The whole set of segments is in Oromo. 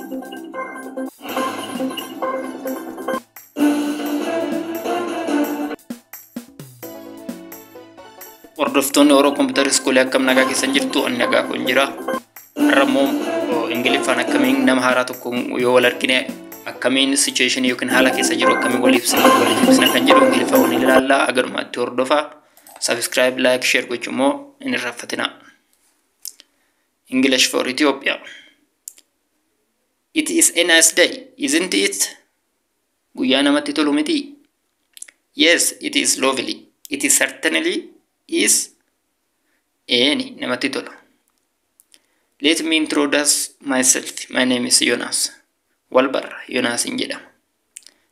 Hordoftoonni Oromoo Computer School akkam nagaa keessan jirtu ani nagaa kun jira. Rammoo Ingiliiffaan akkamiin nama haaraa tokko yoo wal argine akkamiin situation yookiin haala keessa jiru akkamiin waliif ibsina kan jedhu Ingiliiffaa waliin ilaalla. Agarumatti hordofaa. Subscribe, like, share gochuu immoo hin irraanfatina. English for Ethiopia. It is a nice day, isn't it? Guyyaa namatti tolu miti? Yes, it is lovely. It is certainly is any namatti tola. Let me introduce myself. My name is Jonas. Walbarra Jonas hin jedhama.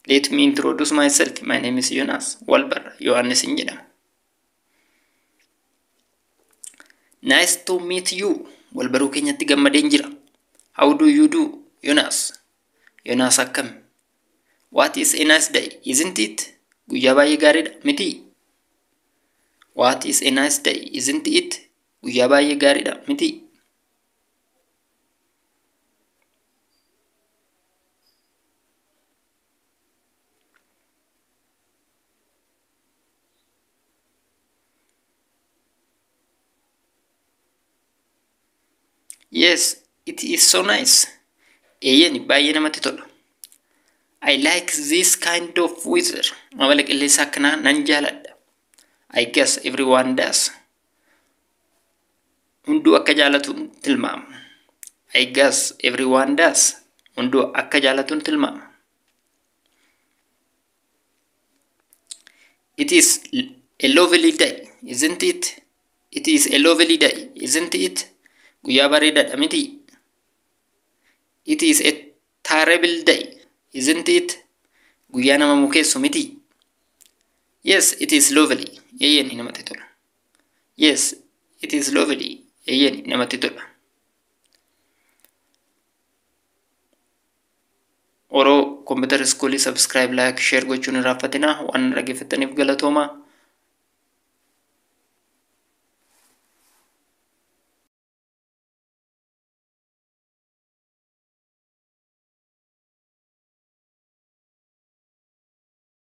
Let me introduce myself. My name is Jonas. Walbarra Yohannes hin jedhama. Nice to meet you. Walbaruu keenyatti gammadeen jira. How do you do, Jonas? Jonas akkam? What is a nice day, isn't it? Guyyaa baay'ee gaariidha miti? What is a nice day, isn't it? Guyyaa baay'ee gaariidha miti? Yes, it is so nice. Eeyyeni baay'ee namatti tola. I like this kind of weather. Amala qilleensa akkanaa nan jaaladha. I guess everyone does. Hunduu akka jaalatu tilmaama. I guess everyone does. Hunduu akka jaalatu tilmaama. It is a lovely day, isn't it? It is a lovely day, isn't it? Guyyaa bareedaadha miti? It is a terrible day, isn't it? Guyyaa nama mukeessu miti? Yes, it is lovely. Eeyyeni namatti tola. Yes, it is lovely. Eeyyeni namatti tola. Oromoo Computer School subscribe, like, share gochuun hin irraanfatina. Waan dhaggeeffataniif galatooma.